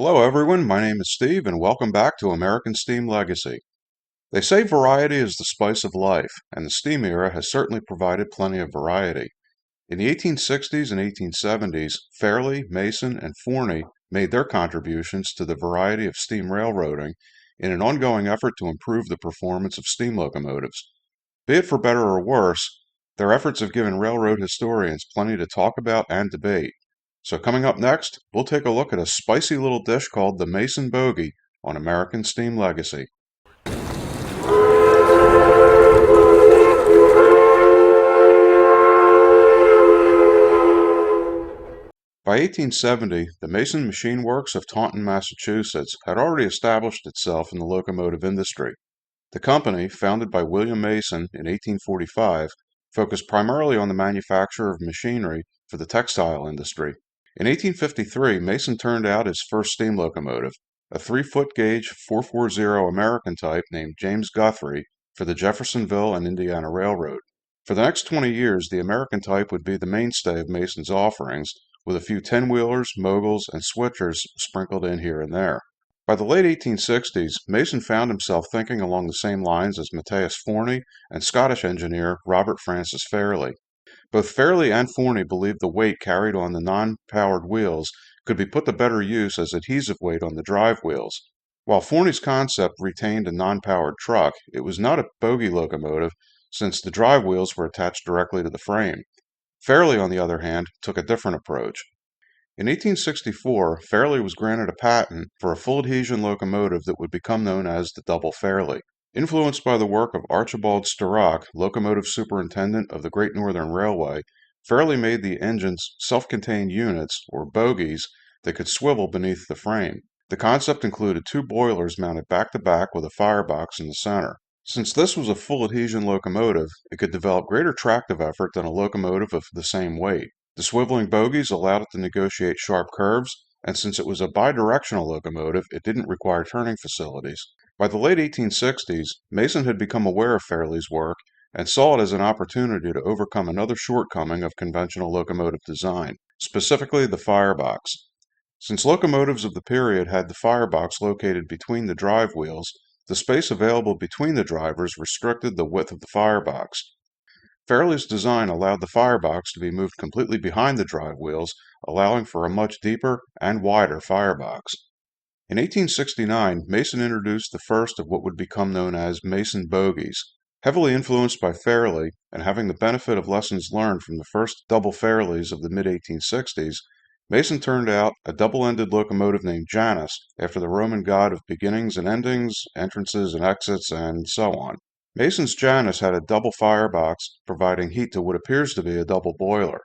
Hello everyone, my name is Steve and welcome back to American Steam Legacy. They say variety is the spice of life, and the steam era has certainly provided plenty of variety. In the 1860s and 1870s, Fairley, Mason, and Forney made their contributions to the variety of steam railroading in an ongoing effort to improve the performance of steam locomotives. Be it for better or worse, their efforts have given railroad historians plenty to talk about and debate. So coming up next, we'll take a look at a spicy little dish called the Mason Bogie on American Steam Legacy. By 1870, the Mason Machine Works of Taunton, Massachusetts, had already established itself in the locomotive industry. The company, founded by William Mason in 1845, focused primarily on the manufacture of machinery for the textile industry. In 1853, Mason turned out his first steam locomotive, a 3-foot gauge 440 American type named James Guthrie for the Jeffersonville and Indiana Railroad. For the next 20 years, the American type would be the mainstay of Mason's offerings, with a few 10-wheelers, moguls, and switchers sprinkled in here and there. By the late 1860s, Mason found himself thinking along the same lines as Matthias Forney and Scottish engineer Robert Francis Fairley. Both Fairley and Forney believed the weight carried on the non-powered wheels could be put to better use as adhesive weight on the drive wheels. While Forney's concept retained a non-powered truck, it was not a bogie locomotive since the drive wheels were attached directly to the frame. Fairley, on the other hand, took a different approach. In 1864, Fairley was granted a patent for a full adhesion locomotive that would become known as the Double Fairley. Influenced by the work of Archibald Sturrock, locomotive superintendent of the Great Northern Railway, Fairley made the engine's self-contained units, or bogies, that could swivel beneath the frame. The concept included 2 boilers mounted back-to-back with a firebox in the center. Since this was a full adhesion locomotive, it could develop greater tractive effort than a locomotive of the same weight. The swiveling bogies allowed it to negotiate sharp curves, and since it was a bidirectional locomotive, it didn't require turning facilities. By the late 1860s, Mason had become aware of Fairley's work and saw it as an opportunity to overcome another shortcoming of conventional locomotive design, specifically the firebox. Since locomotives of the period had the firebox located between the drive wheels, the space available between the drivers restricted the width of the firebox. Fairley's design allowed the firebox to be moved completely behind the drive wheels, allowing for a much deeper and wider firebox. In 1869, Mason introduced the first of what would become known as Mason bogies. Heavily influenced by Fairley, and having the benefit of lessons learned from the first double Fairleys of the mid-1860s, Mason turned out a double-ended locomotive named Janus, after the Roman god of beginnings and endings, entrances and exits, and so on. Mason's Janus had a double firebox, providing heat to what appears to be a double boiler.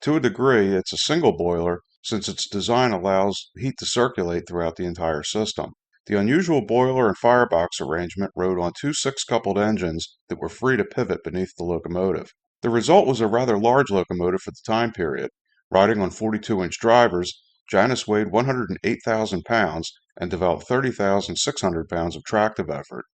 To a degree, it's a single boiler, since its design allows heat to circulate throughout the entire system. The unusual boiler and firebox arrangement rode on 2 6-coupled engines that were free to pivot beneath the locomotive. The result was a rather large locomotive for the time period. Riding on 42-inch drivers, Janus weighed 108,000 pounds and developed 30,600 pounds of tractive effort.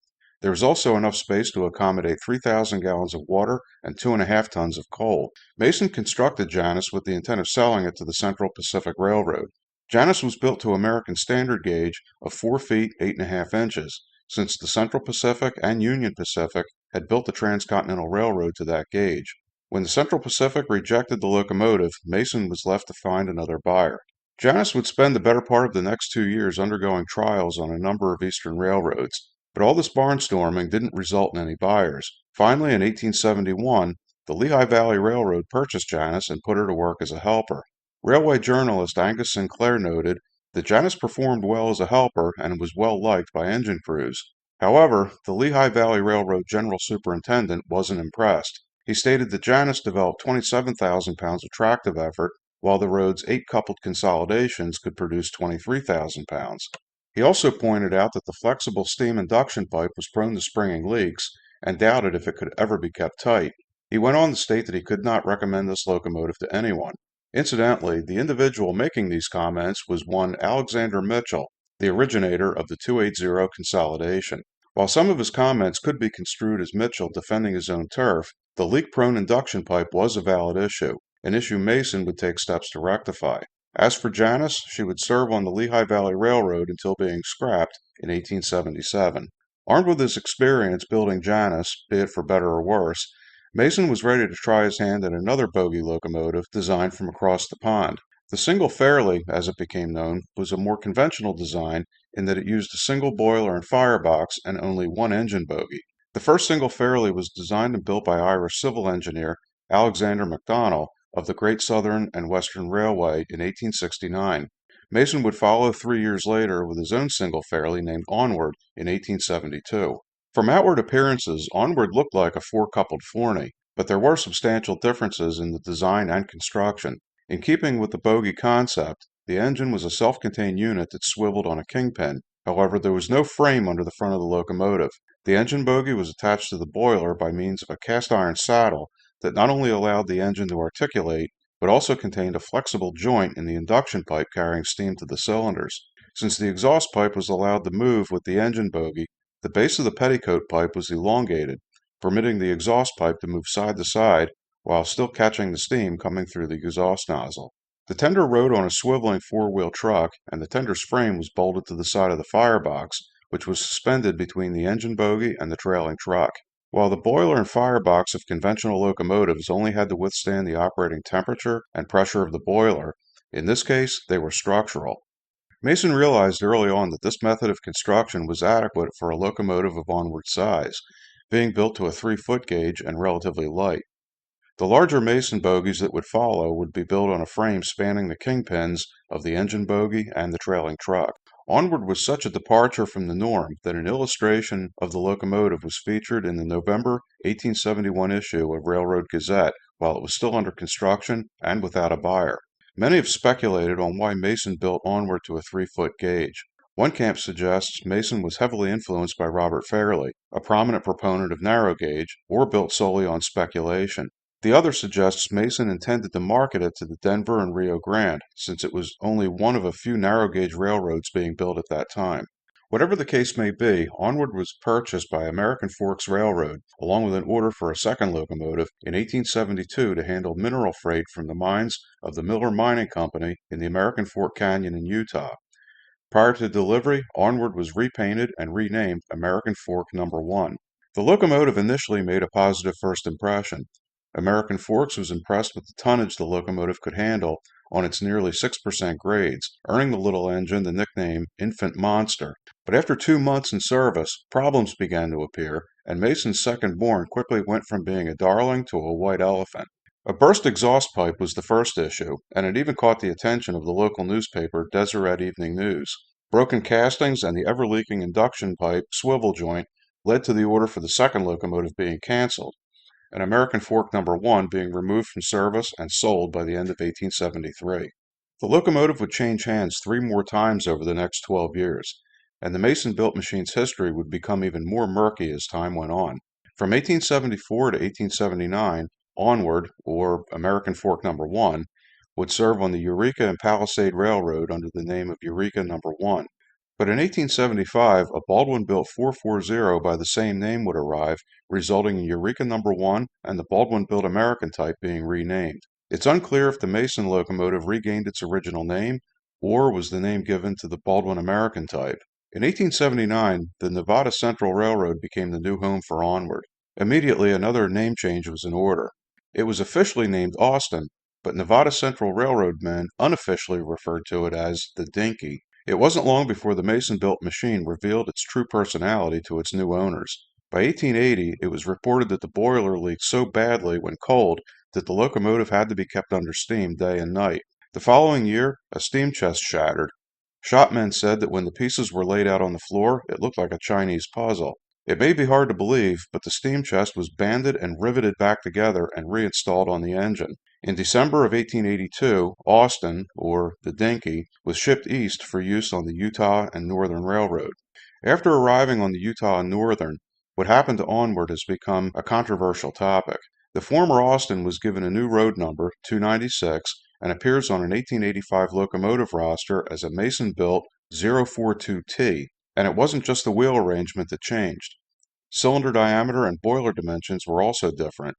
There was also enough space to accommodate 3,000 gallons of water and 2.5 tons of coal. Mason constructed Janus with the intent of selling it to the Central Pacific Railroad. Janus was built to American standard gauge of 4 feet 8.5 inches, since the Central Pacific and Union Pacific had built the Transcontinental Railroad to that gauge. When the Central Pacific rejected the locomotive, Mason was left to find another buyer. Janus would spend the better part of the next 2 years undergoing trials on a number of eastern railroads. But all this barnstorming didn't result in any buyers. Finally, in 1871, the Lehigh Valley Railroad purchased Janus and put her to work as a helper. Railway journalist Angus Sinclair noted that Janus performed well as a helper and was well liked by engine crews. However, the Lehigh Valley Railroad General Superintendent wasn't impressed. He stated that Janus developed 27,000 pounds of tractive effort, while the road's 8-coupled consolidations could produce 23,000 pounds. He also pointed out that the flexible steam induction pipe was prone to springing leaks and doubted if it could ever be kept tight. He went on to state that he could not recommend this locomotive to anyone. Incidentally, the individual making these comments was one Alexander Mitchell, the originator of the 280 consolidation. While some of his comments could be construed as Mitchell defending his own turf, the leak-prone induction pipe was a valid issue, an issue Mason would take steps to rectify. As for Janus, she would serve on the Lehigh Valley Railroad until being scrapped in 1877. Armed with his experience building Janus, be it for better or worse, Mason was ready to try his hand at another Bogie locomotive designed from across the pond. The single Fairley, as it became known, was a more conventional design in that it used a single boiler and firebox and only one engine bogie. The first single Fairley was designed and built by Irish civil engineer Alexander MacDonald of the Great Southern and Western Railway in 1869. Mason would follow 3 years later with his own single Fairley named Onward in 1872. From outward appearances, Onward looked like a four-coupled Forney, but there were substantial differences in the design and construction. In keeping with the bogie concept, the engine was a self-contained unit that swiveled on a kingpin. However, there was no frame under the front of the locomotive. The engine bogie was attached to the boiler by means of a cast-iron saddle that not only allowed the engine to articulate, but also contained a flexible joint in the induction pipe carrying steam to the cylinders. Since the exhaust pipe was allowed to move with the engine bogie, the base of the petticoat pipe was elongated, permitting the exhaust pipe to move side to side while still catching the steam coming through the exhaust nozzle. The tender rode on a swiveling four-wheel truck, and the tender's frame was bolted to the side of the firebox, which was suspended between the engine bogie and the trailing truck. While the boiler and firebox of conventional locomotives only had to withstand the operating temperature and pressure of the boiler, in this case they were structural. Mason realized early on that this method of construction was adequate for a locomotive of Onward size, being built to a 3-foot gauge and relatively light. The larger Mason bogies that would follow would be built on a frame spanning the kingpins of the engine bogie and the trailing truck. Onward was such a departure from the norm that an illustration of the locomotive was featured in the November 1871 issue of Railroad Gazette while it was still under construction and without a buyer. Many have speculated on why Mason built Onward to a 3-foot gauge. One camp suggests Mason was heavily influenced by Robert Fairley, a prominent proponent of narrow gauge, or built solely on speculation. The other suggests Mason intended to market it to the Denver and Rio Grande, since it was only one of a few narrow gauge railroads being built at that time. Whatever the case may be, Onward was purchased by American Forks Railroad, along with an order for a second locomotive, in 1872 to handle mineral freight from the mines of the Miller Mining Company in the American Fork Canyon in Utah. Prior to delivery, Onward was repainted and renamed American Fork No. 1. The locomotive initially made a positive first impression. American Forks was impressed with the tonnage the locomotive could handle on its nearly 6% grades, earning the little engine the nickname Infant Monster. But after 2 months in service, problems began to appear, and Mason's second born quickly went from being a darling to a white elephant. A burst exhaust pipe was the first issue, and it even caught the attention of the local newspaper Deseret Evening News. Broken castings and the ever-leaking induction pipe swivel joint led to the order for the second locomotive being canceled, and American Fork No. 1 being removed from service and sold by the end of 1873. The locomotive would change hands 3 more times over the next 12 years, and the Mason-built machine's history would become even more murky as time went on. From 1874 to 1879, Onward, or American Fork No. 1, would serve on the Eureka and Palisade Railroad under the name of Eureka No. 1. But in 1875, a Baldwin-built 440 by the same name would arrive, resulting in Eureka No. 1 and the Baldwin-built American type being renamed. It's unclear if the Mason locomotive regained its original name, or was the name given to the Baldwin American type. In 1879, the Nevada Central Railroad became the new home for Onward. Immediately, another name change was in order. It was officially named Austin, but Nevada Central Railroad men unofficially referred to it as the Dinky. It wasn't long before the Mason-built machine revealed its true personality to its new owners. By 1880, it was reported that the boiler leaked so badly when cold that the locomotive had to be kept under steam day and night. The following year, a steam chest shattered. Shopmen said that when the pieces were laid out on the floor, it looked like a Chinese puzzle. It may be hard to believe, but the steam chest was banded and riveted back together and reinstalled on the engine. In December of 1882, Austin, or the Dinky, was shipped east for use on the Utah and Northern Railroad. After arriving on the Utah and Northern, what happened to Onward has become a controversial topic. The former Austin was given a new road number, 296, and appears on an 1885 locomotive roster as a Mason-built 042T, and it wasn't just the wheel arrangement that changed. Cylinder diameter and boiler dimensions were also different.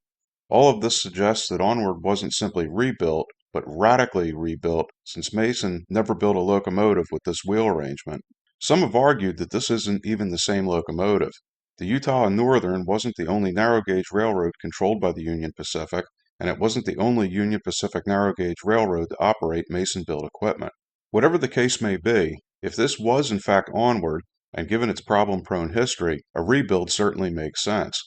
All of this suggests that Onward wasn't simply rebuilt, but radically rebuilt since Mason never built a locomotive with this wheel arrangement. Some have argued that this isn't even the same locomotive. The Utah and Northern wasn't the only narrow gauge railroad controlled by the Union Pacific, and it wasn't the only Union Pacific narrow gauge railroad to operate Mason-built equipment. Whatever the case may be, if this was in fact Onward, and given its problem-prone history, a rebuild certainly makes sense.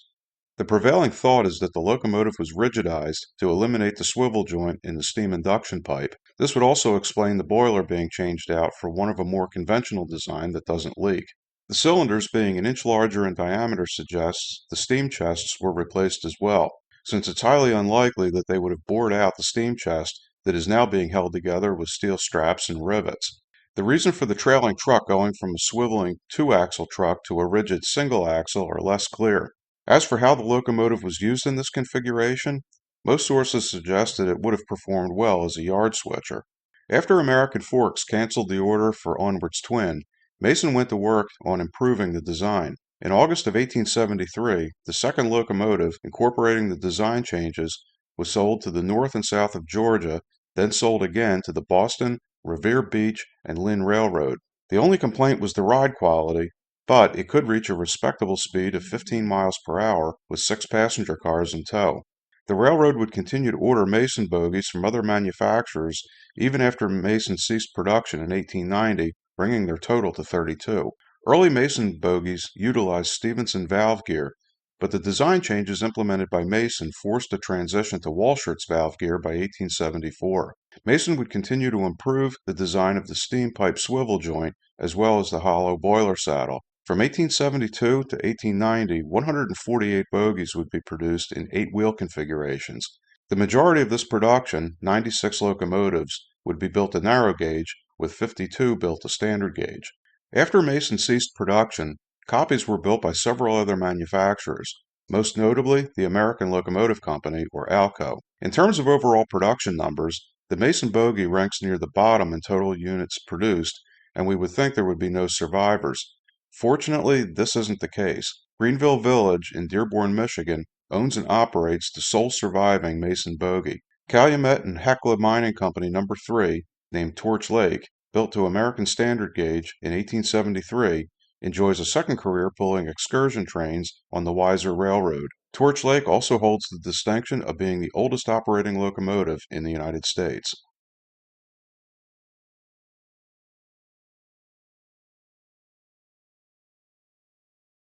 The prevailing thought is that the locomotive was rigidized to eliminate the swivel joint in the steam induction pipe. This would also explain the boiler being changed out for one of a more conventional design that doesn't leak. The cylinders being an inch larger in diameter suggests the steam chests were replaced as well, since it's highly unlikely that they would have bored out the steam chest that is now being held together with steel straps and rivets. The reason for the trailing truck going from a swiveling two-axle truck to a rigid single axle are less clear. As for how the locomotive was used in this configuration, most sources suggest that it would have performed well as a yard switcher. After American Forks canceled the order for Onward's twin, Mason went to work on improving the design. In August of 1873, the second locomotive, incorporating the design changes, was sold to the north and south of Georgia, then sold again to the Boston, Revere Beach, and Lynn Railroad. The only complaint was the ride quality, but it could reach a respectable speed of 15 miles per hour with 6 passenger cars in tow. The railroad would continue to order Mason bogies from other manufacturers even after Mason ceased production in 1890, bringing their total to 32. Early Mason bogies utilized Stephenson valve gear, but the design changes implemented by Mason forced a transition to Walschaerts valve gear by 1874. Mason would continue to improve the design of the steam pipe swivel joint as well as the hollow boiler saddle. From 1872 to 1890, 148 bogies would be produced in 8-wheel configurations. The majority of this production, 96 locomotives, would be built to narrow gauge, with 52 built to standard gauge. After Mason ceased production, copies were built by several other manufacturers, most notably the American Locomotive Company, or ALCO. In terms of overall production numbers, the Mason bogie ranks near the bottom in total units produced, and we would think there would be no survivors. Fortunately, this isn't the case. Greenville Village in Dearborn, Michigan, owns and operates the sole surviving Mason bogie. Calumet and Hecla Mining Company No. 3, named Torch Lake, built to American standard gauge in 1873, enjoys a second career pulling excursion trains on the Weiser Railroad. Torch Lake also holds the distinction of being the oldest operating locomotive in the United States.